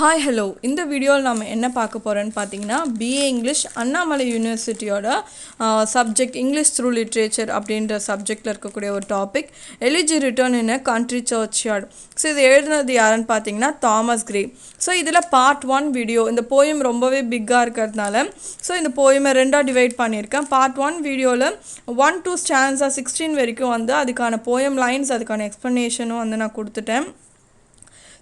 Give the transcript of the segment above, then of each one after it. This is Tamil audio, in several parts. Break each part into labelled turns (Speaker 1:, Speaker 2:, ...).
Speaker 1: ஹாய் ஹலோ இந்த வீடியோவில் நம்ம என்ன பார்க்க போகிறோன்னு பார்த்தீங்கன்னா பிஏ இங்கிலீஷ் அண்ணாமலை யூனிவர்சிட்டியோட சப்ஜெக்ட் இங்கிலீஷ் த்ரூ லிட்ரேச்சர் அப்படின்ற சப்ஜெக்டில் இருக்கக்கூடிய ஒரு topic elegy written in country churchyard. So இது எழுதுனது யாருன்னு பார்த்தீங்கன்னா தாமஸ் கிரே. ஸோ இதில் பார்ட் 1 வீடியோ, இந்த போயம் ரொம்பவே பிக்காக இருக்கிறதுனால ஸோ இந்த போயமை ரெண்டாக டிவைட் பண்ணியிருக்கேன். பார்ட் 1 வீடியோவில் 1 to ஸ்டான்ஸா 16 வரைக்கும் வந்து அதுக்கான போயம் லைன்ஸ், அதுக்கான எக்ஸ்ப்ளனேஷனும் வந்து நான் கொடுத்துட்டேன்.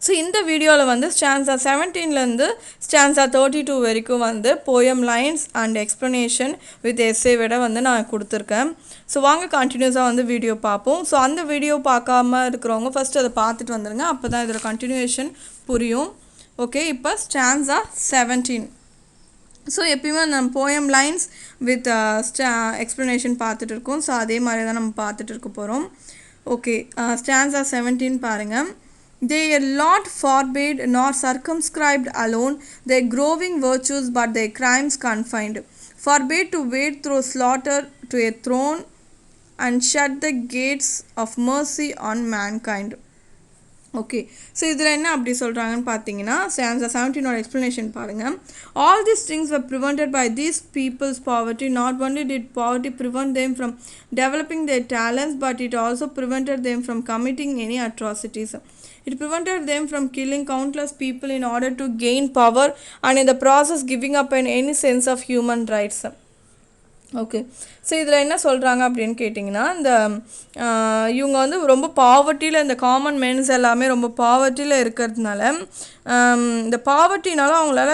Speaker 1: ஸோ இந்த வீடியோவில் வந்து ஸ்டான்ஸா 17லேருந்து ஸ்டான்ஸா 32 வரைக்கும் வந்து poem lines and explanation with essay விட வந்து நான் கொடுத்துருக்கேன். ஸோ வாங்க கண்டினியூஸாக வந்து வீடியோ பார்ப்போம். ஸோ அந்த வீடியோ பார்க்காம இருக்கிறவங்க ஃபஸ்ட்டு அதை பார்த்துட்டு வந்துடுங்க, அப்போ தான் இதில் கண்டினியூஷன் புரியும். ஓகே, இப்போ ஸ்டான்ஸா 17. ஸோ எப்பயுமே நம்ம போயம் லைன்ஸ் வித் எக்ஸ்ப்ளனேஷன் பார்த்துட்டு இருக்கோம். ஸோ அதே மாதிரி தான் நம்ம பார்த்துட்டு இருக்க போகிறோம். ஓகே, ஸ்டான்ஸா 17 பாருங்கள். They a lot forbade nor circumscribed alone their growing virtues, but their crimes confined. Forbade to wade through slaughter to a throne, and shut the gates of mercy on mankind. Okay, so இதில் என்ன அப்படி சொல்கிறாங்கன்னு பார்த்தீங்கன்னா ஸ்டான்ஸா 17 எக்ஸ்ப்ளனேஷன் பாருங்கள். All these things were prevented by these people's poverty. Not only did poverty prevent them from developing their talents, but it also prevented them from committing any atrocities. It prevented them from killing countless people in order to gain power, and in the process giving up any sense of human rights. Okay, so இதில் என்ன சொல்கிறாங்க அப்படின்னு கேட்டிங்கன்னா, இந்த இவங்க வந்து ரொம்ப பாவர்ட்டியில், இந்த காமன் மென்ஸ் எல்லாமே ரொம்ப பாவர்ட்டியில் இருக்கிறதுனால இந்த பாவர்ட்டினால அவங்களால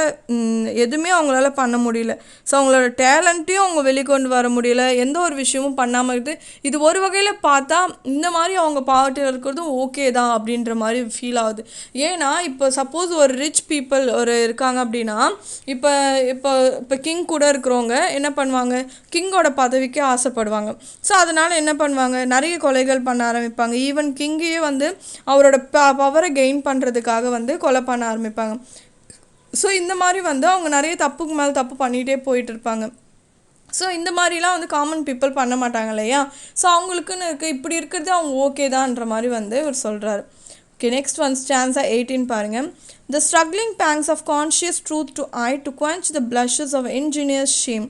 Speaker 1: எதுவுமே அவங்களால பண்ண முடியல. ஸோ அவங்களோட டேலண்ட்டையும் அவங்க வெளிக்கொண்டு வர முடியல, எந்த ஒரு விஷயமும் பண்ணாமல் இருக்குது. இது ஒரு வகையில் பார்த்தா இந்த மாதிரி அவங்க பாவர்ட்டியில் இருக்கிறதும் ஓகே தான் அப்படின்ற மாதிரி ஃபீல் ஆகுது. ஏன்னா இப்போ சப்போஸ் ஒரு ரிச் பீப்புள் ஒரு இருக்காங்க அப்படின்னா, இப்போ இப்போ இப்போ கிங் கூட இருக்கிறவங்க என்ன பண்ணுவாங்க, கிங்கோட பதவிக்கு ஆசைப்படுவாங்க. ஸோ அதனால் என்ன பண்ணுவாங்க, நிறைய கொலைகள் பண்ண ஆரம்பிப்பாங்க. ஈவன் கிங்கையே வந்து அவரோட பவரை கெயின் பண்ணுறதுக்காக வந்து கொலை பண்ண ஆரம்பிப்பாங்க. ஸோ இந்த மாதிரி வந்து அவங்க நிறைய தப்புக்கு மேலே தப்பு பண்ணிகிட்டே போயிட்டு இருப்பாங்க. ஸோ இந்த மாதிரிலாம் வந்து காமன் பீப்புள் பண்ண மாட்டாங்க இல்லையா. ஸோ அவங்களுக்குன்னு இருக்குது, இப்படி இருக்கிறது அவங்க ஓகே தான்ன்ற மாதிரி வந்து இவர் சொல்கிறாரு. ஓகே, நெக்ஸ்ட் ஒன் ஸ்டான்ஸா 18 பாருங்கள். The struggling pangs of conscious truth to eye, to quench the blushes of ingenious shame,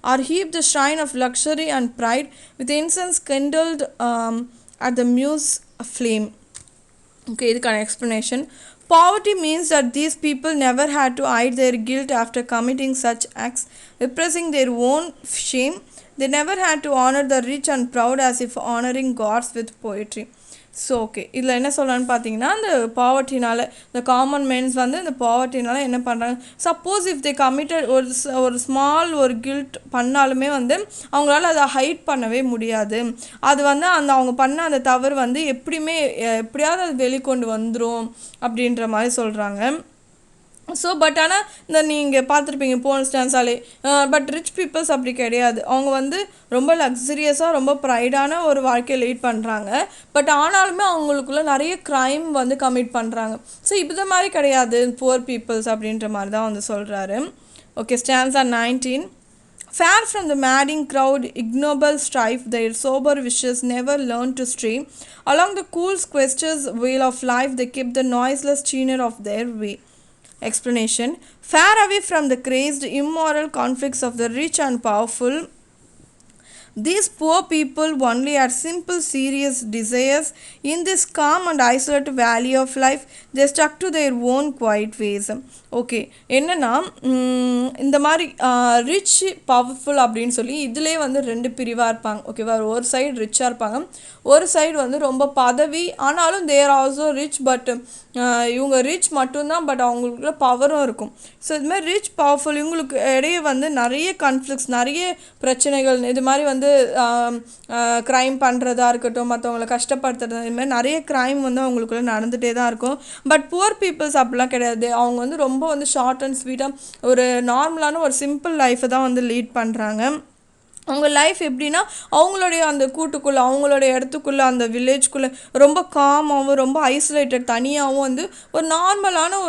Speaker 1: or heap the shrine of luxury and pride with incense kindled at the muse flame. Okay, இதுக்கான explanation. Poverty means that these people never had to hide their guilt after committing such acts, repressing their own shame. They never had to honor the rich and proud as if honoring gods with poetry. So okay, இதில் என்ன சொல்லலான்னு பார்த்தீங்கன்னா, இந்த பாவர்ட்டினால் இந்த காமன் மென்ஸ் வந்து இந்த பாவர்ட்டினால் என்ன பண்ணுறாங்க, சப்போஸ் இஃப் தே கமிட்டட் ஒரு ஸ்மால் ஒரு கில்ட் பண்ணாலுமே வந்து அவங்களால அதை ஹைட் பண்ணவே முடியாது. அது வந்து அவங்க பண்ண அந்த தவறு வந்து எப்படியாவது அது வெளிக்கொண்டு வந்துடும் அப்படின்ற மாதிரி சொல்கிறாங்க. ஸோ பட் ஆனால் இந்த நீங்கள் பார்த்துருப்பீங்க போன ஸ்டான்ஸாலே, பட் ரிச் பீப்புள்ஸ் அப்படி கிடையாது. அவங்க வந்து ரொம்ப லக்ஸரியஸாக ரொம்ப ப்ரைடான ஒரு வாழ்க்கையை லீட் பண்ணுறாங்க. பட் ஆனாலுமே அவங்களுக்குள்ள நிறைய க்ரைம் வந்து கமிட் பண்ணுறாங்க. ஸோ இது மாதிரி கிடையாது புவர் பீப்புள்ஸ் அப்படின்ற மாதிரி தான் வந்து சொல்கிறாரு. Okay, stanza 19. Far from the madding crowd, ignoble strife, their sober wishes never learned to stray. Along the cool sequestered wheel of life, they kept the noiseless tenor of their way. Explanation. Far away from the crazed, immoral conflicts of the rich and powerful, these poor people only had simple, serious desires. In this calm and isolated valley of life, they stuck to their own quiet ways. Okay, என்னென்னா இந்த மாதிரி ரிச் பவர்ஃபுல் அப்படின்னு சொல்லி இதிலே வந்து 2 பிரிவாக இருப்பாங்க. ஓகேவா, ஒரு சைடு ரிச்சாக இருப்பாங்க, ஒரு சைடு வந்து ரொம்ப பதவி, ஆனாலும் தேர் ஆல்சோ ரிச். பட் இவங்க ரிச் மட்டும்தான், பட் அவங்களுக்குள்ள பவரும் இருக்கும். ஸோ இதுமாதிரி ரிச் பவர்ஃபுல் இவங்களுக்கு இடையே வந்து நிறைய கான்ஃப்ளிக்ஸ், நிறைய பிரச்சனைகள், இது மாதிரி வந்து க்ரைம் பண்ணுறதா இருக்கட்டும், மற்றவங்களை கஷ்டப்படுத்துறது, இதுமாதிரி நிறைய க்ரைம் வந்து அவங்களுக்குள்ள நடந்துகிட்டே தான் இருக்கும். பட் புவர் பீப்புள்ஸ் அப்படிலாம் கிடையாது. அவங்க வந்து ரொம்ப வந்து ஷார்ட் அண்ட் ஸ்வீட்டாக ஒரு நார்மலான ஒரு சிம்பிள் லைஃப்பை தான் வந்து லீட் பண்ணுறாங்க. அவங்க லைஃப் எப்படின்னா, அவங்களுடைய அந்த கூட்டுக்குள்ளே, அவங்களுடைய இடத்துக்குள்ளே, அந்த வில்லேஜ்குள்ளே ரொம்ப காமாகவும் ரொம்ப ஐசோலேட்டட் தனியாகவும் வந்து ஒரு நார்மலான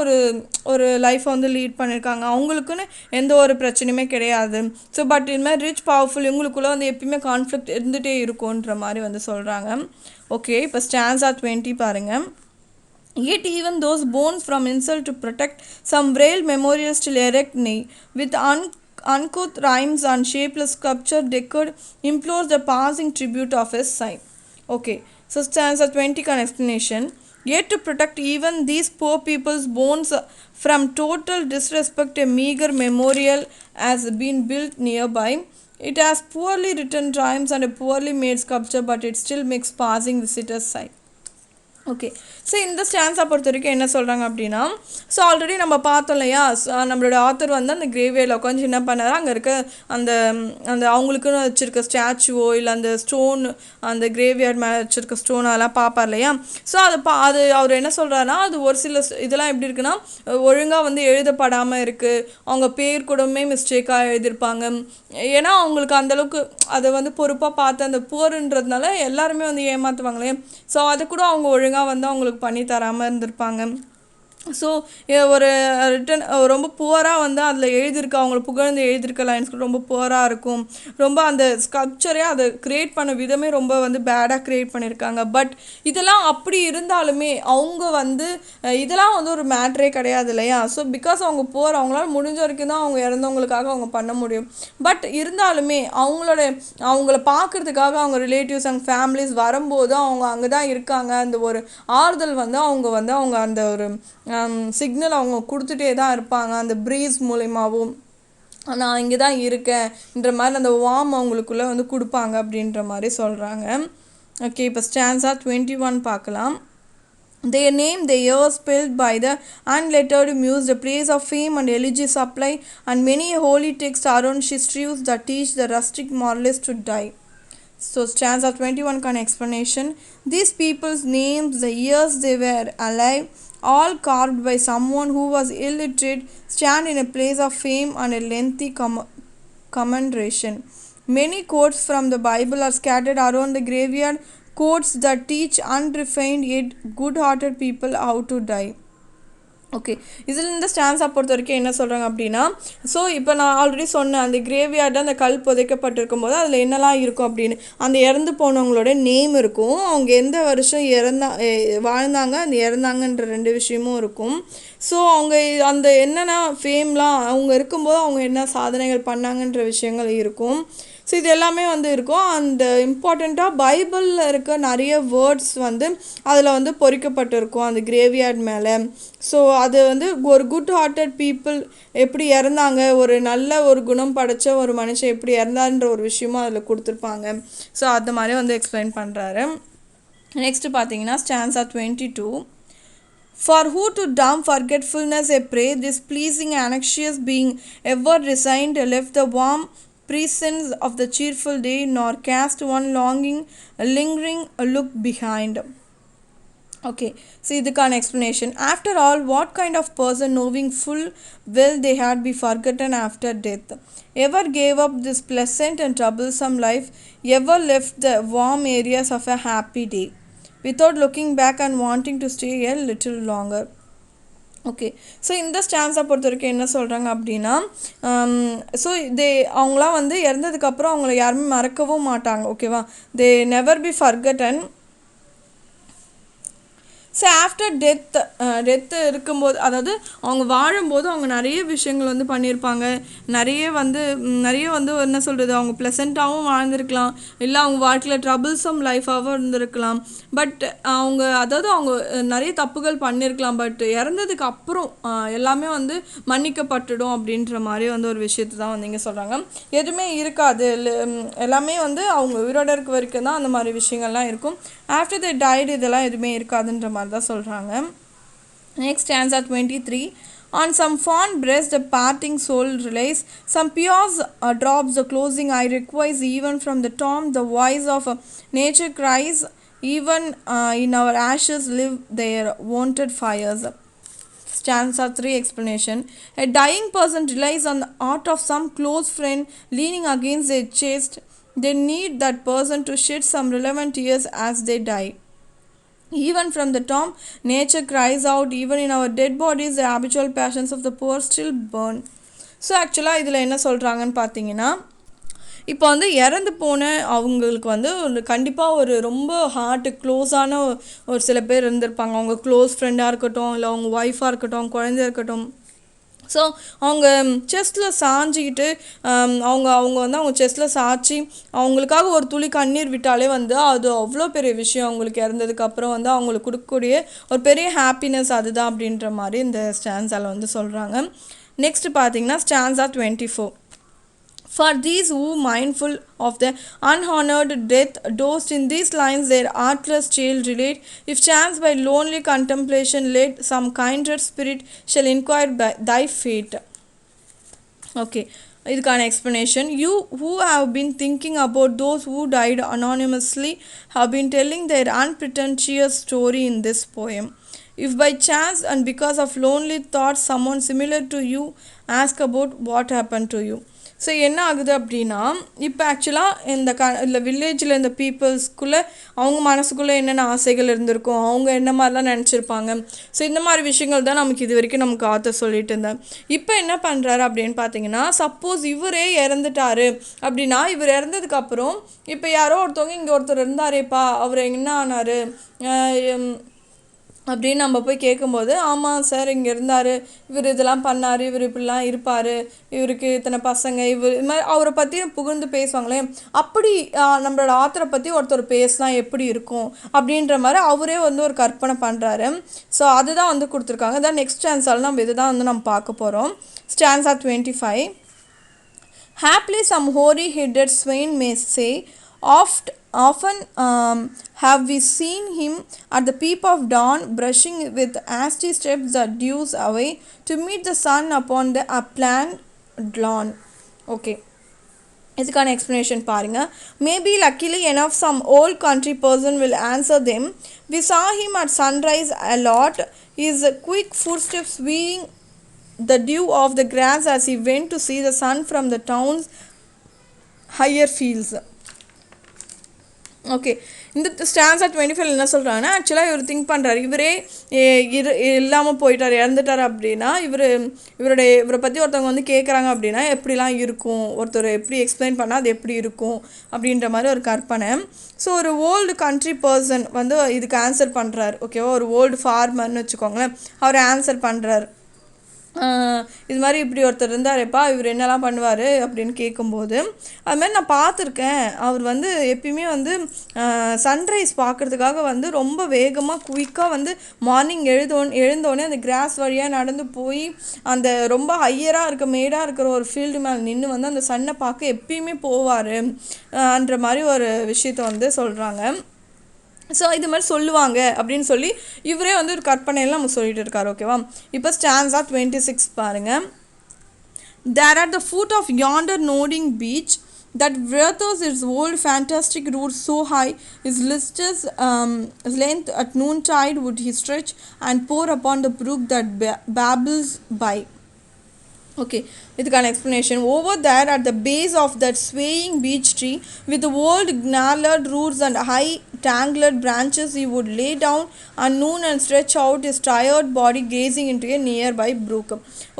Speaker 1: ஒரு லைஃப்பை வந்து லீட் பண்ணியிருக்காங்க. அவங்களுக்குன்னு எந்த ஒரு பிரச்சனையுமே கிடையாது. ஸோ பட் இதுமாதிரி ரிச் பவர்ஃபுல் இவங்களுக்குள்ளே வந்து எப்பயுமே கான்ஃப்ளிக்ட் இருந்துகிட்டே இருக்குன்ற மாதிரி வந்து சொல்கிறாங்க. ஓகே, இப்போ ஸ்டான்ஸா 20 பாருங்கள். Yet even those born from insult to protect some frail memorials still erect nay, with uncouth rhymes and shapeless sculpture decored implores the passing tribute of his sign. Okay, so stanza 20 can explanation. Yet to protect even these poor people's bones from total disrespect, a meager memorial has been built nearby. It has poorly written rhymes and a poorly made sculpture, but it still makes passing visitors sigh. Okay, so இந்த ஸ்டான்ஸை பொறுத்த வரைக்கும் என்ன சொல்கிறாங்க அப்படின்னா, ஸோ ஆல்ரெடி நம்ம பார்த்தோம் இல்லையா, நம்மளோட ஆத்தர் வந்து அந்த கிரேவியரில் உட்காந்து என்ன பண்ணாரா, அங்கே இருக்க அந்த அந்த அவங்களுக்குன்னு வச்சுருக்க ஸ்டாச்சுவோ இல்லை அந்த ஸ்டோன், அந்த கிரேவியர்ட் மேலே வச்சுருக்க ஸ்டோன் அதெல்லாம் பார்ப்பார் இல்லையா. ஸோ அது அவர் என்ன சொல்கிறாருன்னா, அது ஒரு சில இதெல்லாம் எப்படி இருக்குன்னா ஒழுங்காக வந்து எழுதப்படாமல் இருக்குது, அவங்க பேர் கூடமே மிஸ்டேக்காக எழுதியிருப்பாங்க. ஏன்னா அவங்களுக்கு அந்தளவுக்கு அதை வந்து பொறுப்பாக பார்த்து அந்த புவருன்றதுனால எல்லாருமே வந்து ஏமாற்றுவாங்களே. ஸோ அது கூட அவங்க ஒழுங்காக வந்து அவங்களுக்கு பண்ணி தராமல் இருந்திருப்பாங்க. ஸோ ஒரு ரிட்டன் ரொம்ப புவராக வந்து அதில் எழுதியிருக்க, அவங்கள புகழ்ந்து எழுதியிருக்க லைன்ஸ் ரொம்ப புவராக இருக்கும். ரொம்ப அந்த ஸ்கல்ப்சரே அதை க்ரியேட் பண்ண விதமே ரொம்ப வந்து பேடாக க்ரியேட் பண்ணியிருக்காங்க. பட் இதெல்லாம் அப்படி இருந்தாலுமே அவங்க வந்து இதெல்லாம் வந்து ஒரு மேட்ரே கிடையாது இல்லையா. ஸோ பிகாஸ் அவங்க புவர், அவங்களால முடிஞ்ச வரைக்கும் தான் அவங்க இறந்தவங்களுக்காக அவங்க பண்ண முடியும். பட் இருந்தாலுமே அவங்கள பார்க்குறதுக்காக அவங்க ரிலேட்டிவ்ஸ் அவங்க ஃபேமிலிஸ் வரும்போது அவங்க அங்கே தான் இருக்காங்க, அந்த ஒரு ஆறுதல் வந்து அவங்க அந்த ஒரு சிக்னல் அவங்க கொடுத்துட்டே தான் இருப்பாங்க. அந்த ப்ரீஸ் மூலிமாவும் நான் இங்கே தான் இருக்கேன்ற மாதிரி அந்த வார்ம் அவங்களுக்குள்ளே வந்து கொடுப்பாங்க அப்படின்ற மாதிரி சொல்கிறாங்க. ஓகே, இப்போ ஸ்டான்ஸா 21 பார்க்கலாம். Their name, the years spelled by the unlettered muse, the praise of fame and elegy supply, and many a holy text around she strews that teach the rustic moralist to die. So stanza 21 can explanation. These people's names, the years they were alive, all carved by someone who was illiterate, stand in a place of fame and a lengthy commendation. Many quotes from the Bible are scattered around the graveyard, quotes that teach unrefined yet good-hearted people how to die. Okay, இதில் இந்த ஸ்டான்ஸை பொறுத்த வரைக்கும் என்ன சொல்கிறாங்க அப்படின்னா, ஸோ இப்போ நான் ஆல்ரெடி சொன்னேன், அந்த கிரேவியார்டில் அந்த கல் புதைக்கப்பட்டிருக்கும் போது அதில் என்னெல்லாம் இருக்கும் அப்படின்னு, அந்த இறந்து போனவங்களோட நேம் இருக்கும், அவங்க எந்த வருஷம் வாழ்ந்தாங்க, அந்த இறந்தாங்கன்ற 2 விஷயமும் இருக்கும். ஸோ அவங்க அந்த என்னென்னா ஃபேம்லாம் அவங்க இருக்கும்போது அவங்க என்ன சாதனைகள் பண்ணாங்கன்ற விஷயங்கள் இருக்கும். ஸோ இது எல்லாமே வந்து இருக்கும். அந்த இம்பார்ட்டண்ட்டாக பைபிளில் இருக்க நிறைய வேர்ட்ஸ் வந்து அதில் வந்து பொறிக்கப்பட்டிருக்கும் அந்த கிரேவியார்ட் மேலே. ஸோ அது வந்து ஒரு குட் ஹார்ட்டட் பீப்புள் எப்படி இறந்தாங்க, ஒரு நல்ல ஒரு குணம் படைத்த ஒரு மனுஷன் எப்படி இறந்தான்ற ஒரு விஷயமும் அதில் கொடுத்துருப்பாங்க. ஸோ அந்த மாதிரி வந்து எக்ஸ்பிளைன் பண்ணுறாரு. நெக்ஸ்ட்டு பார்த்தீங்கன்னா stanza 22. For who to dumb forgetfulness a prey, this pleasing anxious being ever resigned left the warm presence of the cheerful day, nor cast one lingering look behind. Okay, so இதுக்கான explanation. After all, what kind of person, knowing full well they had be forgotten after death, ever gave up this pleasant and troublesome life, ever left the warm areas of a happy day without looking back and wanting to stay a little longer? Okay, so இந்த ஸ்டான்ஸை பொறுத்த வரைக்கும் என்ன சொல்கிறாங்க அப்படின்னா, ஸோ அவங்களாம் வந்து இறந்ததுக்கப்புறம் அவங்கள யாருமே மறக்கவும் மாட்டாங்க. ஓகேவா, they never be forgotten. So after death இருக்கும்போது, அதாவது அவங்க வாழும்போது அவங்க நிறைய விஷயங்கள் வந்து பண்ணியிருப்பாங்க, நிறைய வந்து என்ன சொல்கிறது, அவங்க ப்ளசண்ட்டாகவும் வாழ்ந்திருக்கலாம், இல்லை அவங்க வாழ்க்கையில் ட்ரபிள்சம் லைஃபாகவும் இருந்திருக்கலாம். பட் அவங்க நிறைய தப்புகள் பண்ணியிருக்கலாம். பட் இறந்ததுக்கு அப்புறம் எல்லாமே வந்து மன்னிக்கப்பட்டுடும் அப்படின்ற மாதிரி வந்து ஒரு விஷயத்தை தான் வந்து இங்கே சொல்கிறாங்க. எதுவுமே இருக்காது, எல்லாமே வந்து அவங்க உயிரோட இருக்க வரைக்கும் தான் அந்த மாதிரி விஷயங்கள்லாம் இருக்கும். ஆஃப்டர் தி டைட் இதெல்லாம் எதுவுமே இருக்காதுன்ற மாதிரி தான் சொல்கிறாங்க. Next stanza 23. On some fond breast the parting soul relies, some pure drops the closing eye requires, even from the tomb the voice of nature cries, even in our ashes live their wonted fires. Stanza 3 explanation. A dying person relies on the art of some close friend leaning against their chest. They need that person to shed some relevant tears as they die. Even from the tomb, nature cries out, even in our dead bodies, the habitual passions of the poor still burn. So ஆக்சுவலாக இதில் என்ன சொல்கிறாங்கன்னு பார்த்தீங்கன்னா, இப்போ வந்து இறந்து போன அவங்களுக்கு வந்து ஒரு கண்டிப்பாக ஒரு ரொம்ப ஹார்ட்டு க்ளோஸான ஒரு சில பேர் இருந்திருப்பாங்க. அவங்க க்ளோஸ் ஃப்ரெண்டாக இருக்கட்டும், இல்லை அவங்க ஒய்ஃபாக இருக்கட்டும், குழந்தையா இருக்கட்டும். ஸோ அவங்க செஸ்ட்டில் சாஞ்சிக்கிட்டு அவங்க அவங்க வந்து அவங்க செஸ்ட்டில் சாய்ச்சி அவங்களுக்காக ஒரு துளி கண்ணீர் விட்டாலே வந்து அது அவ்வளோ பெரிய விஷயம். அவங்களுக்கு இறந்ததுக்கப்புறம் வந்து அவங்களுக்கு கொடுக்கக்கூடிய ஒரு பெரிய ஹாப்பினஸ் அதுதான் அப்படின்ற மாதிரி இந்த ஸ்டான்ஸால் வந்து சொல்கிறாங்க. நெக்ஸ்ட் பார்த்தீங்கன்னா stanza 24. For these who mindful of the unhonored death dosed in these lines their artless tale relate, if chance by lonely contemplation led, some kindred spirit shall inquire by thy fate. Okay, இதுக்கான explanation. You who have been thinking about those who died anonymously have been telling their unpretentious story in this poem. If by chance and because of lonely thoughts someone similar to you ask about what happened to you. So என்ன ஆகுது அப்படின்னா, இப்போ ஆக்சுவலாக இந்த வில்லேஜில் இந்த பீப்புள்ஸ்குள்ளே அவங்க மனசுக்குள்ளே என்னென்ன ஆசைகள் இருந்திருக்கும், அவங்க என்ன மாதிரிலாம் நினச்சிருப்பாங்க. ஸோ இந்த மாதிரி விஷயங்கள் தான் நமக்கு இது வரைக்கும் நமக்கு ஆத்தர் சொல்லிட்டு இருந்தேன். இப்போ என்ன பண்ணுறாரு அப்படின்னு பார்த்தீங்கன்னா, சப்போஸ் இவரே இறந்துட்டாரு அப்படின்னா, இவர் இறந்ததுக்கப்புறம் இப்போ யாரோ ஒருத்தவங்க இங்கே ஒருத்தர் இருந்தாரேப்பா, அவர் என்ன ஆனார் அப்படின்னு நம்ம போய் கேட்கும்போது, ஆமாம் சார் இங்கே இருந்தார், இவர் இதெல்லாம் பண்ணார், இவர் இப்படிலாம் இருப்பார், இவருக்கு இத்தனை பசங்க, இவர் இது மாதிரி அவரை பற்றி புகழ்ந்து பேசுவாங்களே, அப்படி நம்மளோட ஆத்தரை பற்றி ஒருத்தர் பேசினா எப்படி இருக்கும் அப்படின்ற மாதிரி அவரே வந்து ஒரு கற்பனை பண்ணுறாரு. ஸோ அதுதான் வந்து கொடுத்துருக்காங்க. இதான் நெக்ஸ்ட் ஸ்டான்ஸால் நம்ம இதுதான் வந்து நம்ம பார்க்க போகிறோம். Stanza 25. Happily some hoary-headed swain may say, often have we seen him at the peep of dawn, brushing with hasty steps the dews away, to meet the sun upon the upland lawn. Okay, இதுக்கான explanation பாருங்க. Maybe luckily enough some old country person will answer them. We saw him at sunrise a lot, his quick footsteps weaving the dew of the grass as he went to see the sun from the town's higher fields. Okay, இந்த ஸ்டான்ஸா 25 என்ன சொல்கிறாங்கன்னா, ஆக்சுவலாக இவர் திங்க் பண்ணுறாரு, இவரே இல்லாமல் போயிட்டார், இறந்துட்டார் அப்படின்னா இவரை பற்றி ஒருத்தவங்க வந்து கேட்குறாங்க அப்படின்னா எப்படிலாம் இருக்கும், ஒருத்தர் எப்படி எக்ஸ்பிளைன் பண்ணால் அது எப்படி இருக்கும் அப்படின்ற மாதிரி ஒரு கற்பனை. ஸோ ஒரு ஓல்டு கண்ட்ரி பர்சன் வந்து இதுக்கு ஆன்சர் பண்ணுறாரு. ஓகேவா, ஒரு ஓல்டு ஃபார்மர்னு வச்சுக்கோங்களேன், அவர் ஆன்சர் பண்ணுறாரு. இது மாதிரி இப்படி ஒருத்தர் இருந்தாரேப்பா, இவர் என்னெல்லாம் பண்ணுவார் அப்படின்னு கேட்கும்போது, அதுமாதிரி நான் பார்த்துருக்கேன், அவர் வந்து எப்பயுமே வந்து சன்ரைஸ் பார்க்குறதுக்காக வந்து ரொம்ப வேகமாக குயிக்காக வந்து மார்னிங் எழுந்தோடனே அந்த கிராஸ் வழியாக நடந்து போய் அந்த ரொம்ப ஹையராக இருக்க மேடாக இருக்கிற ஒரு ஃபீல்டு மேலே நின்று வந்து அந்த சன்னை பார்க்க எப்பயுமே போவார் என்ற மாதிரி ஒரு விஷயத்தை வந்து சொல்கிறாங்க. ஸோ இது மாதிரி சொல்லுவாங்க அப்படின்னு சொல்லி இவரே வந்து ஒரு கற்பனையெல்லாம் நமக்கு சொல்லிட்டு இருக்காரு. ஓகேவா, இப்போ ஸ்டான்ஸா 26 பாருங்கள். There at the foot of yonder nodding beach that wreathers its old fantastic roots so high, his listless length at noontide would he stretch and pour upon the brook that babbles by. Okay, இதுக்கான explanation. Over there at the base of that swaying beech tree with the old gnarled roots and high tangled branches he would lay down at noon and stretch out his tired body gazing into a nearby brook.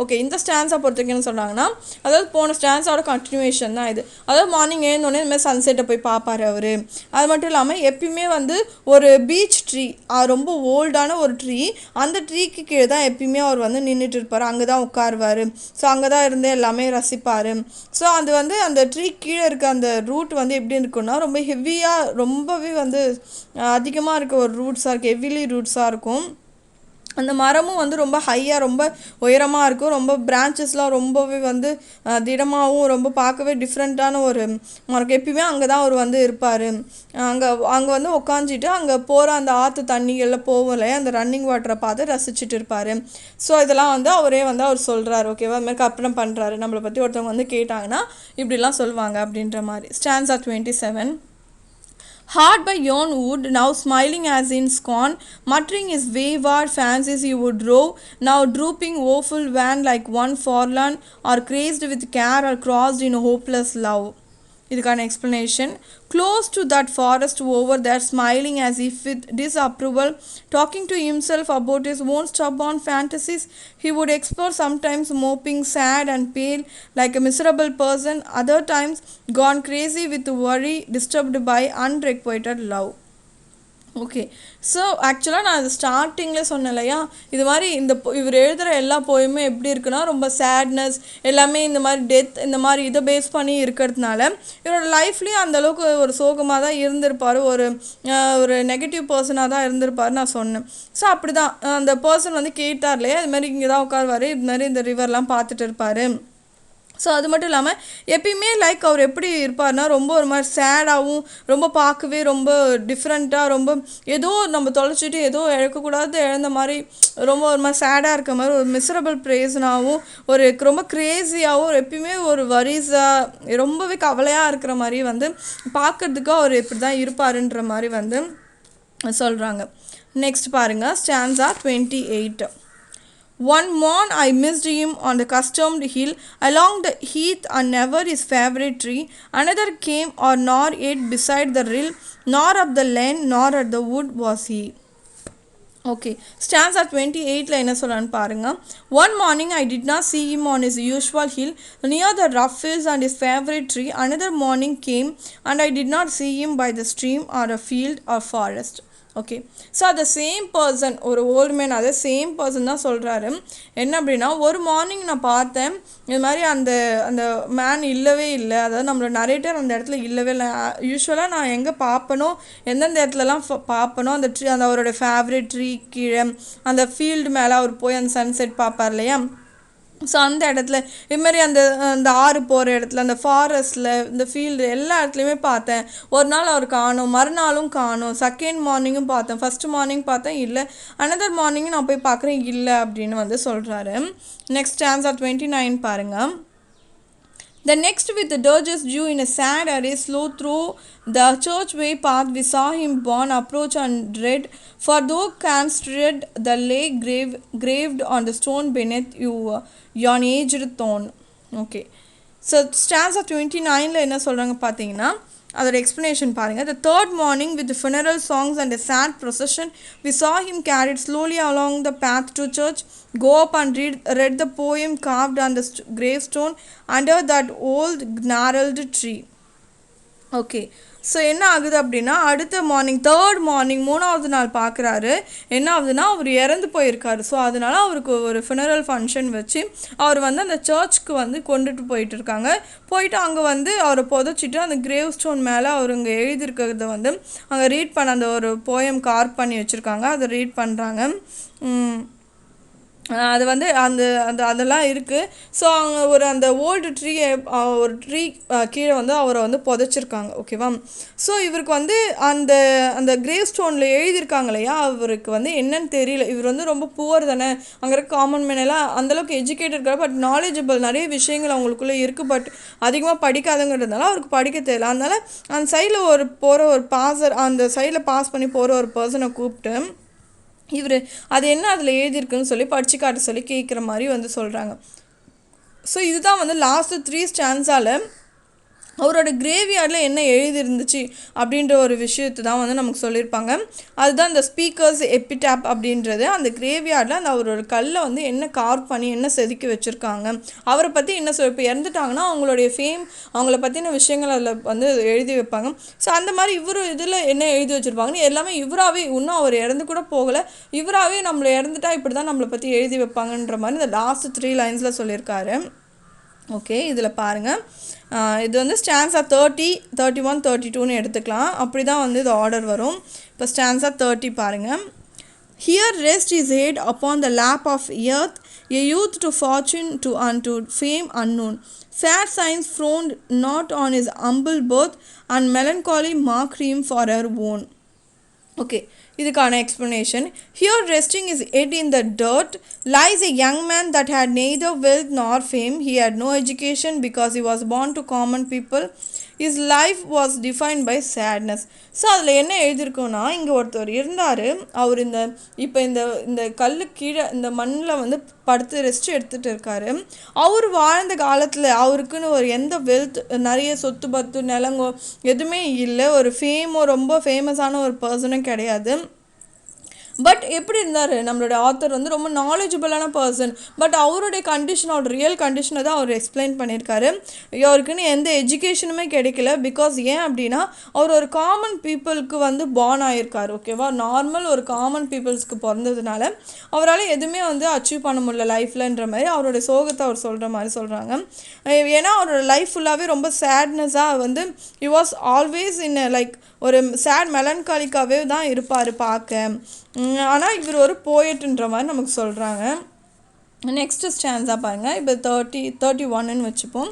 Speaker 1: Okay, இந்த ஸ்டான்ஸை பொறுத்தவரைக்கும் என்ன சொல்கிறாங்கன்னா, அதாவது போன ஸ்டான்ஸோட கண்டினியூஷன் தான் இது. அதாவது மார்னிங் எழுந்தோடனே இந்த மாதிரி சன்செட்டை போய் பார்ப்பார் அவர். அது மட்டும் இல்லாமல் எப்பயுமே வந்து ஒரு பீச் ட்ரீ, ரொம்ப ஓல்டான ஒரு ட்ரீ, அந்த ட்ரீக்கு கீழே தான் எப்பயுமே அவர் வந்து நின்றுட்டு இருப்பார், அங்கே தான் உட்காருவார். ஸோ அங்கே தான் இருந்து எல்லாமே ரசிப்பார். ஸோ அது வந்து அந்த ட்ரீ கீழே இருக்க அந்த ரூட் வந்து எப்படி இருக்குன்னா, ரொம்ப ஹெவியாக ரொம்பவே வந்து அதிகமாக இருக்க ஒரு ரூட்ஸாக இருக்குது, ஹெவிலி ரூட்ஸாக இருக்கும். அந்த மரமும் வந்து ரொம்ப ஹையாக ரொம்ப உயரமாக இருக்கும், ரொம்ப பிரான்ச்சஸ்லாம் ரொம்பவே வந்து திடமாகவும் ரொம்ப பார்க்கவே டிஃப்ரெண்ட்டான ஒரு மரம். எப்பயுமே அங்கே தான் அவர் வந்து இருப்பார். அங்கே வந்து உட்காந்துட்டு அங்கே போகிற அந்த ஆற்று தண்ணிகளில் போகல அந்த ரன்னிங் வாட்டரை பார்த்து ரசிச்சுட்டு இருப்பார். ஸோ இதெல்லாம் வந்து அவரே வந்து அவர் சொல்கிறார். ஓகேவா, அதுமாதிரி கற்பனை பண்ணுறாரு, நம்மளை பற்றி ஒருத்தவங்க வந்து கேட்டாங்கன்னா இப்படிலாம் சொல்லுவாங்க அப்படின்ற மாதிரி. Stanza 27. Hard by yon wood, now smiling as in scorn, muttering his wayward fancies he would rove, now drooping woeful wan like one forlorn, or crazed with care or crossed in hopeless love. இதுக்கான explanation. Close to that forest over there, smiling as if with disapproval, talking to himself about his own stubborn fantasies, he would explore, sometimes moping, sad and pale like a miserable person, other times gone crazy with worry, disturbed by unrequited love. Okay. So ஆக்சுவலாக நான் அது ஸ்டார்டிங்கில் சொன்னேன் இல்லையா, இது மாதிரி இவர் எழுதுகிற எல்லா போயுமே எப்படி இருக்குன்னா ரொம்ப சேட்னஸ் எல்லாமே இந்த மாதிரி டெத் இந்த மாதிரி இதை பேஸ் பண்ணி இருக்கிறதுனால இவரோட லைஃப்லேயும் அந்தளவுக்கு ஒரு சோகமாக தான் இருந்திருப்பார், ஒரு நெகட்டிவ் பர்சனாக தான் இருந்திருப்பார் நான் சொன்னேன். ஸோ அப்படி தான் அந்த பர்சன் வந்து கேட்டார் இல்லையா, இது மாதிரி இங்கே தான் உட்காருவார், இது மாதிரி இந்த ரிவர்லாம் பார்த்துட்டு இருப்பார். ஸோ அது மட்டும் இல்லாமல் எப்பயுமே லைக் அவர் எப்படி இருப்பார்னா ரொம்ப ஒரு மாதிரி சேடாகவும் ரொம்ப பார்க்கவே ரொம்ப டிஃப்ரெண்ட்டாக ரொம்ப ஏதோ நம்ம தொலைச்சிட்டு ஏதோ இழக்கக்கூடாது இழந்த மாதிரி ரொம்ப ஒரு மாதிரி சேடாக இருக்க மாதிரி ஒரு மிசரபிள் ப்ரேஸ்னாகவும் ஒரு ரொம்ப க்ரேஸியாகவும் எப்பயுமே ஒரு வரிஸாக ரொம்பவே கவலையாக இருக்கிற மாதிரி வந்து பார்க்குறதுக்கு அவர் இப்படி தான் இருப்பாருன்ற மாதிரி வந்து சொல்கிறாங்க. நெக்ஸ்ட் பாருங்கள், stanza 28. One morn I missed him on the customed hill along the heath and never his favourite tree. Another came or nor yet beside the rill, nor up the lane nor at the wood was he. Okay, stanza 28ல என்ன சொல்றான்னு பாருங்க. One morning I did not see him on his usual hill near the rough hills and his favourite tree. Another morning came and I did not see him by the stream or a field or forest. Okay. So அந்த சேம் பர்சன் ஒரு ஓல்டு மேன் அதே சேம் பர்சன் தான் சொல்கிறாரு. என்ன அப்படின்னா, ஒரு மார்னிங் நான் பார்த்தேன் இது மாதிரி அந்த அந்த மேன் இல்லவே இல்லை, அதாவது நம்மளோட நரேட்டர் அந்த இடத்துல இல்லவே இல்லை. யூஸ்வலாக நான் எங்கே பார்ப்பனோ எந்தெந்த இடத்துலலாம் பார்ப்பனோ அந்த ட்ரீ அந்த அவரோட ஃபேவரட் ட்ரீ கீழே அந்த ஃபீல்டு மேலே அவர் போய் அந்த சன்செட் பார்ப்பார் இல்லையா, ஸோ அந்த இடத்துல இதுமாரி அந்த ஆறு போகிற இடத்துல அந்த ஃபாரஸ்ட்டில் இந்த ஃபீல்டு எல்லா இடத்துலையுமே பார்த்தேன். ஒரு நாள் அவர் காணும், மறுநாளும் காணும், செகண்ட் மார்னிங்கும் பார்த்தேன், ஃபஸ்ட்டு மார்னிங் பார்த்தேன் இல்லை, அனதர் மார்னிங்கும் நான் போய் பார்க்குறேன் இல்லை அப்படின்னு வந்து சொல்கிறாரு. நெக்ஸ்ட் ஸ்டான்ஸா 29 பாருங்கள். The next with the dirges due in a sad array slow through the churchway path we saw him borne approach and dread, for thou canst tread the lake graved on the stone beneath you yon aged thorn. Okay, so stanza 29ல என்ன சொல்கிறாங்க பார்த்தீங்கன்னா அதோட எக்ஸ்ப்ளனேஷன் பாருங்கள். The third morning with the funeral songs and a sad procession we saw him carried slowly along the path to church, go up and read the poem carved on the gravestone under that old gnarled tree. Okay. So என்ன ஆகுது அப்படின்னா அடுத்த மார்னிங் தேர்ட் மார்னிங் மூணாவது நாள் பார்க்குறாரு, என்ன ஆகுதுன்னா அவர் இறந்து போயிருக்காரு. ஸோ அதனால அவருக்கு ஒரு ஃபினரல் ஃபங்க்ஷன் வச்சு அவர் வந்து அந்த சர்ச்சுக்கு வந்து கொண்டுட்டு போயிட்டு இருக்காங்க. போயிட்டு அங்கே வந்து அவரை புதைச்சிட்டு அந்த கிரேவ் ஸ்டோன் மேலே அவர் இங்கே எழுதியிருக்கிறத வந்து அங்கே ரீட் பண்ண அந்த ஒரு போயம் கார்ப் பண்ணி வச்சுருக்காங்க, அதை ரீட் பண்ணுறாங்க. அது வந்து அதெல்லாம் இருக்குது. ஸோ அவங்க ஒரு அந்த ஓல்டு ஒரு ட்ரீ கீழே வந்து அவரை வந்து புதைச்சிருக்காங்க. ஓகேவா. ஸோ இவருக்கு வந்து அந்த அந்த கிரேவ் ஸ்டோனில் எழுதியிருக்காங்க இல்லையா, அவருக்கு வந்து என்னன்னு தெரியல. இவர் வந்து ரொம்ப புவர் தானே, அங்கே இருக்க காமன் மேன் எல்லாம் அந்தளவுக்கு எஜுகேட்டட் இருக்காரு, பட் நாலேஜபிள் நிறைய விஷயங்கள் அவங்களுக்குள்ளே இருக்குது, பட் அதிகமாக படிக்காதங்கிறதுனால அவருக்கு படிக்க தெரியல. அதனால் அந்த சைடில் போகிற ஒரு அந்த சைடில் பாஸ் பண்ணி போகிற ஒரு பர்சனை கூப்பிட்டு இவர் அது என்ன அதில் எழுதியிருக்குன்னு சொல்லி படித்து காட்ட சொல்லி கேட்குற மாதிரி வந்து சொல்கிறாங்க. ஸோ இதுதான் வந்து லாஸ்ட்டு 3 ஸ்டான்ஸால் அவரோட கிரேவியார்டில் என்ன எழுதிருந்துச்சு அப்படின்ற ஒரு விஷயத்தை தான் வந்து நமக்கு சொல்லியிருப்பாங்க. அதுதான் இந்த ஸ்பீக்கர்ஸ் எபிடாப் அப்படின்றது. அந்த கிரேவியார்டில் அந்த அவரோட கல்லை வந்து என்ன கார்வ் பண்ணி என்ன செதுக்கி வச்சுருக்காங்க, அவரை பற்றி என்ன இப்போ இறந்துட்டாங்கன்னா அவங்களுடைய ஃபேம் அவங்கள பற்றின விஷயங்கள் அதில் வந்து எழுதி வைப்பாங்க. ஸோ அந்த மாதிரி இதில் என்ன எழுதி வச்சுருப்பாங்கன்னு எல்லாமே இவராகவே, இன்னும் அவர் இறந்து கூட போகலை, இவராகவே நம்மளை இறந்துட்டா இப்படி தான் நம்மளை பற்றி எழுதி வைப்பாங்கன்ற மாதிரி இந்த லாஸ்ட் 3 லைன்ஸில் சொல்லியிருக்காரு. ஓகே, இதில் பாருங்கள், இது வந்து ஸ்டான்ஸா 30, 31, 32ன்னு எடுத்துக்கலாம். அப்படி தான் வந்து இது ஆர்டர் வரும். இப்போ ஸ்டான்ஸா 30 பாருங்கள். Here rest his head upon the lap of earth, a youth to fortune and to fame unknown. Fair signs frowned not on his humble birth, and melancholy marked him for her own. Okay, இதுக்கான explanation. Here resting his head in the dirt lies a young man that had neither wealth nor fame. He had no education because he was born to common people. His life was defined by sadness. So அதில் என்ன எழுதியிருக்கோன்னா, இங்கே ஒருத்தர் இருந்தார். அவர் இப்போ இந்த கல்லு கீழே இந்த மண்ணில் வந்து படுத்து ரெஸ்ட் எடுத்துகிட்டு இருக்காரு. அவர் வாழ்ந்த காலத்தில் அவருக்குன்னு ஒரு எந்த வெல்த், நிறைய சொத்து பத்து நிலங்கோ எதுவுமே இல்லை. ஒரு ஃபேமோ ரொம்ப ஃபேமஸான ஒரு பர்சனும் கிடையாது. பட் எப்படி இருந்தார் நம்மளோட ஆத்தர் வந்து ரொம்ப நாலேஜபிளான பர்சன். பட் அவருடைய கண்டிஷனோட ரியல் கண்டிஷனை தான் அவர் எக்ஸ்பிளைன் பண்ணியிருக்காரு. அவருக்குன்னு எந்த எஜுகேஷனுமே கிடைக்கல. பிகாஸ் ஏன் அப்படின்னா அவர் ஒரு காமன் பீப்புளுக்கு வந்து பார்ன் ஆகியிருக்கார். ஓகேவா, நார்மல் ஒரு காமன் பீப்புள்ஸ்க்கு பிறந்ததுனால அவரால் எதுவுமே வந்து அச்சீவ் பண்ண முடியல லைஃப்லன்ற மாதிரி அவருடைய சோகத்தை அவர் சொல்கிற மாதிரி சொல்கிறாங்க. ஏன்னா அவரோட லைஃப் ஃபுல்லாகவே ரொம்ப சேட்னஸாக வந்து he was always in like ஒரு சேட் மெலன்காலிக்காகவே தான் இருப்பார் பார்க்க. ஆனால் இவர் ஒரு போயட்ன்ற மாதிரி நமக்கு சொல்கிறாங்க. நெக்ஸ்ட்டு ஸ்டான்ஸாக பாருங்கள். இப்போ 31 வச்சுப்போம்.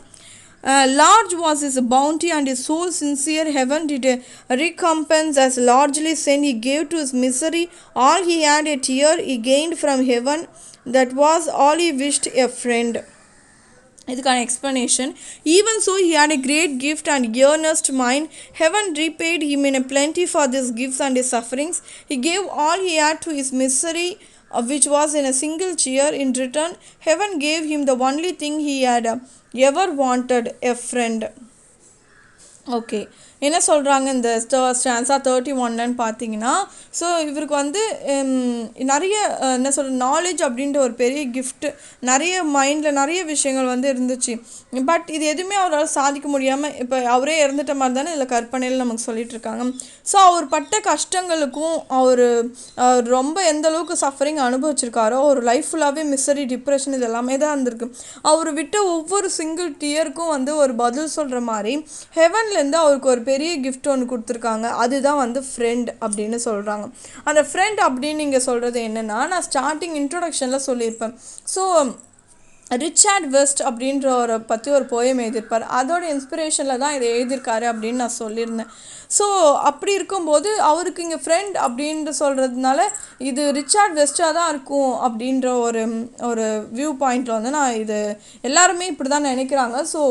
Speaker 1: Large was his bounty and his soul sincere. Heaven did a recompense as largely sent. He gave to his misery all he had. A tear he gained from heaven. That was all he wished, a friend. இதுக்கான explanation. Even so he had a great gift and earnest mind. Heaven repaid him in a plenty for these gifts and his sufferings. He gave all he had to his misery, which was in a single cheer. In return, heaven gave him the only thing he had ever wanted, a friend. Okay, என்ன சொல்கிறாங்க இந்த ஸ்டான்ஸா 31ன்னு பார்த்தீங்கன்னா, ஸோ இவருக்கு வந்து நிறைய என்ன சொல்கிற நாலேஜ் அப்படின்ற ஒரு பெரிய கிஃப்ட், நிறைய மைண்டில் நிறைய விஷயங்கள் வந்து இருந்துச்சு. பட் இது எதுவுமே அவரால் சாதிக்க முடியாமல் இப்போ அவரே இறந்துட்ட மாதிரி தானே இதில் கற்பனையில் நமக்கு சொல்லிட்டு இருக்காங்க. ஸோ அவர் பட்ட கஷ்டங்களுக்கும் அவர் ரொம்ப எந்த அளவுக்கு சஃபரிங் அனுபவிச்சிருக்காரோ, ஒரு லைஃப் ஃபுல்லாகவே மிசரி, டிப்ரெஷன் இது எல்லாமே தான் இருந்திருக்கு. அவர் விட்ட ஒவ்வொரு சிங்கிள் டியருக்கும் வந்து ஒரு பதில் சொல்கிற மாதிரி ஹெவன்லேருந்து அவருக்கு ஒரு பெரிய கிஃப்ட் ஒன்று கொடுத்துருக்காங்க. அதுதான் வந்து ஃப்ரெண்ட் அப்படின்னு சொல்கிறாங்க. அந்த ஃப்ரெண்ட் அப்படின்னு நீங்கள் சொல்கிறது என்னென்னா, நான் ஸ்டார்டிங் இன்ட்ரொடக்ஷனில் சொல்லியிருப்பேன். ஸோ ரிச்சர்ட் வெஸ்ட் அப்படின்றவரை பற்றி ஒரு போயம் எழுதியிருப்பார். அதோட இன்ஸ்பிரேஷனில் தான் இதை எழுதியிருக்காரு அப்படின்னு நான் சொல்லியிருந்தேன். ஸோ அப்படி இருக்கும்போது அவருக்கு இங்கே ஃப்ரெண்ட் அப்படின்ற சொல்கிறதுனால இது ரிச்சர்ட் வெஸ்ட்டாக தான் இருக்கும் அப்படின்ற ஒரு வியூ பாயிண்டில் வந்து நான் இது எல்லாருமே இப்படி தான் நினைக்கிறாங்க. ஸோ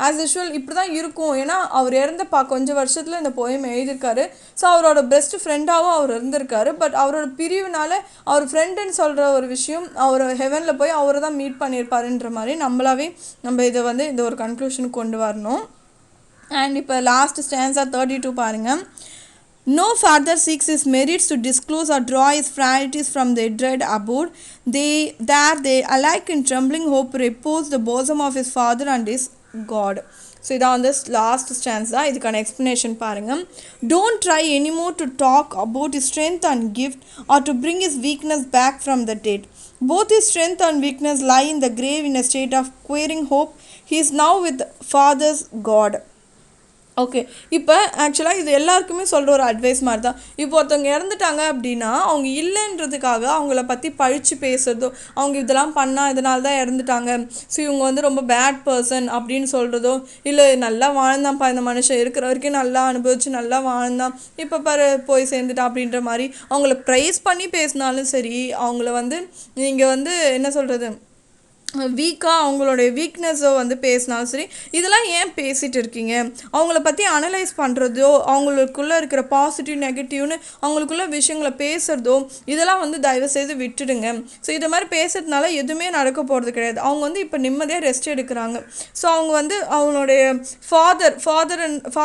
Speaker 1: ஆஸ் யூஷுவல் இப்படி தான் இருக்கும். ஏன்னா அவர் இறந்த கொஞ்சம் வருஷத்தில் இந்த போயம் எழுதியிருக்காரு. ஸோ அவரோட பெஸ்ட் ஃப்ரெண்டாகவும் அவர் இருந்திருக்காரு. பட் அவரோட பிரிவுனால அவர் ஃப்ரெண்டுன்னு சொல்கிற ஒரு விஷயம் அவர் ஹெவனில் போய் அவரை தான் மீட் பண்ணியிருப்பாருன்ற மாதிரி நம்மளாவே நம்ம இதை வந்து இந்த ஒரு கன்க்ளூஷனுக்கு கொண்டு வரணும். அண்ட் இப்போ லாஸ்ட் ஸ்டான்ஸா 32 பாருங்கள். No father seeks his merits to disclose or draw his frailties from their dread abode. They alike in trembling hope repose the bosom of his father and his God. So இதான் வந்து லாஸ்ட் ஸ்டான்ஸ் தான். இதுக்கான எக்ஸ்ப்ளனேஷன் பாருங்கள். Don't try anymore to talk about his strength and gift or to bring his weakness back from the dead. Both his strength and weakness lie in the grave in a state of queering hope. He is now with Father's God. Okay, இப்போ ஆக்சுவலாக இது எல்லாருக்குமே சொல்கிற ஒரு அட்வைஸ் மாதிரி தான். இப்போ ஒருத்தவங்க இறந்துட்டாங்க அப்படின்னா அவங்க இல்லைன்றதுக்காக அவங்கள பற்றி பழித்து பேசுகிறதோ, அவங்க இதெல்லாம் பண்ணால் இதனால தான் இறந்துட்டாங்க, ஸோ இவங்க வந்து ரொம்ப பேட் பர்சன் அப்படின்னு சொல்கிறதோ, இல்லை நல்லா வாழ்ந்தான்ப்பா இந்த மனுஷன் இருக்கிற வரைக்கும் நல்லா அனுபவிச்சு நல்லா வாழ்ந்தான், இப்போ போய் சேர்ந்துட்டா அப்படின்ற மாதிரி அவங்கள ப்ரைஸ் பண்ணி பேசினாலும் சரி, அவங்கள வந்து நீங்கள் வந்து என்ன சொல்கிறது வீக்காக அவங்களுடைய வீக்னஸை வந்து பேசினாலும் சரி, இதெல்லாம் ஏன் பேசிகிட்டு இருக்கீங்க, அவங்கள பற்றி அனலைஸ் பண்ணுறதோ, அவங்களுக்குள்ளே இருக்கிற பாசிட்டிவ் நெகட்டிவ்னு அவங்களுக்குள்ள விஷயங்களை பேசுகிறதோ, இதெல்லாம் வந்து தயவுசெய்து விட்டுடுங்க. ஸோ இது மாதிரி பேசுறதுனால எதுவுமே நடக்க போகிறது கிடையாது. அவங்க வந்து இப்போ நிம்மதியாக ரெஸ்ட் எடுக்கிறாங்க. ஸோ அவங்க வந்து அவங்களுடைய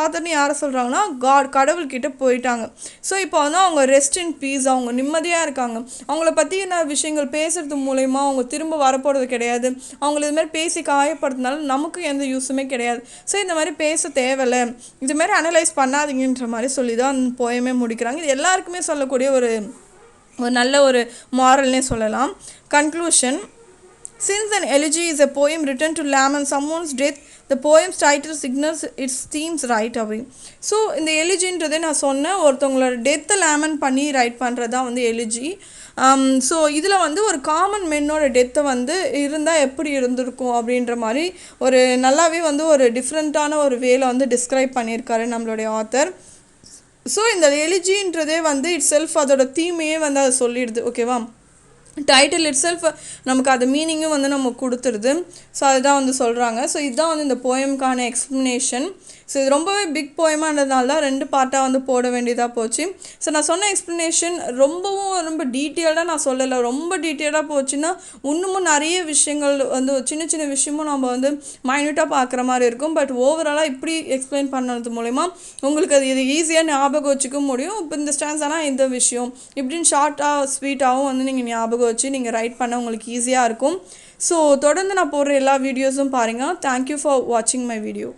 Speaker 1: ஃபாதர்னு யாரை சொல்கிறாங்கன்னா கடவுள்கிட்ட போயிட்டாங்க. ஸோ இப்போ வந்து அவங்க ரெஸ்ட் இன் பீஸ், அவங்க நிம்மதியாக இருக்காங்க. அவங்கள பற்றின விஷயங்கள் பேசுகிறது மூலயமா அவங்க திரும்ப வரப்போகிறது கிடையாது. அவங்கள இது மாதிரி பேசி காயப்படுறதுனால நமக்கு எந்த யூஸுமே கிடையாது. ஸோ இந்த மாதிரி பேச தேவையில்லை, இது மாதிரி அனலைஸ் பண்ணாதீங்கன்ற மாதிரி சொல்லி தான் அந்த போயமே முடிக்கிறாங்க. இது எல்லாருக்குமே சொல்லக்கூடிய ஒரு நல்ல ஒரு மாரல்னே சொல்லலாம். Conclusion. Since an elegy is a poem written to lament someone's death, the poem's title signals its themes right away. So இந்த எலிஜின்றதே நான் சொன்னேன், ஒருத்தவங்களோட டெத்தை லேமன் பண்ணி ரைட் பண்ணுறது தான் வந்து எலிஜி. ஸோ இதில் வந்து ஒரு காமன் மென்னோட டெத்தை வந்து இருந்தால் எப்படி இருந்திருக்கும் அப்படின்ற மாதிரி ஒரு நல்லாவே வந்து ஒரு டிஃப்ரெண்ட்டான ஒரு வேல வந்து டிஸ்கிரைப் பண்ணியிருக்காரு நம்மளுடைய ஆத்தர். ஸோ இந்த எலிஜின்றதே வந்து இட் செல்ஃப் அதோட தீமையே வந்து அதை சொல்லிடுது. ஓகேவா, டைட்டில் இட் செல்ஃப் நமக்கு அது மீனிங்கும் வந்து நம்ம கொடுத்துருது. ஸோ அதுதான் வந்து சொல்கிறாங்க. ஸோ இதுதான் வந்து இந்த போயம்கான எக்ஸ்ப்ளனேஷன். ஸோ இது ரொம்பவே பிக் போயமானதுனால தான் 2 பார்ட்டாக வந்து போட வேண்டியதாக போச்சு. ஸோ நான் சொன்ன எக்ஸ்ப்ளனேஷன் ரொம்ப டீட்டெயில்டாக நான் சொல்லலை. ரொம்ப டீட்டெயிலாக போச்சுன்னா இன்னமும் நிறைய விஷயங்கள் வந்து சின்ன சின்ன விஷயமும் நம்ம வந்து மைன்யூட்டாக பார்க்குற மாதிரி இருக்கும். பட் ஓவராலாக இப்படி எக்ஸ்பிளைன் பண்ணது மூலிமா உங்களுக்கு அது இது ஈஸியாக ஞாபகம் வச்சுக்க முடியும். இப்போ இந்த ஸ்டான்ஸானால் இந்த விஷயம் இப்படின்னு ஷார்ட்டாக ஸ்வீட்டாகவும் வந்து நீங்கள் ஞாபகம் வச்சு நீங்கள் ரைட் பண்ண உங்களுக்கு ஈஸியாக இருக்கும். ஸோ தொடர்ந்து நான் போடுற எல்லா வீடியோஸும் பாருங்கள். தேங்க்யூ ஃபார் வாட்சிங் மை வீடியோ.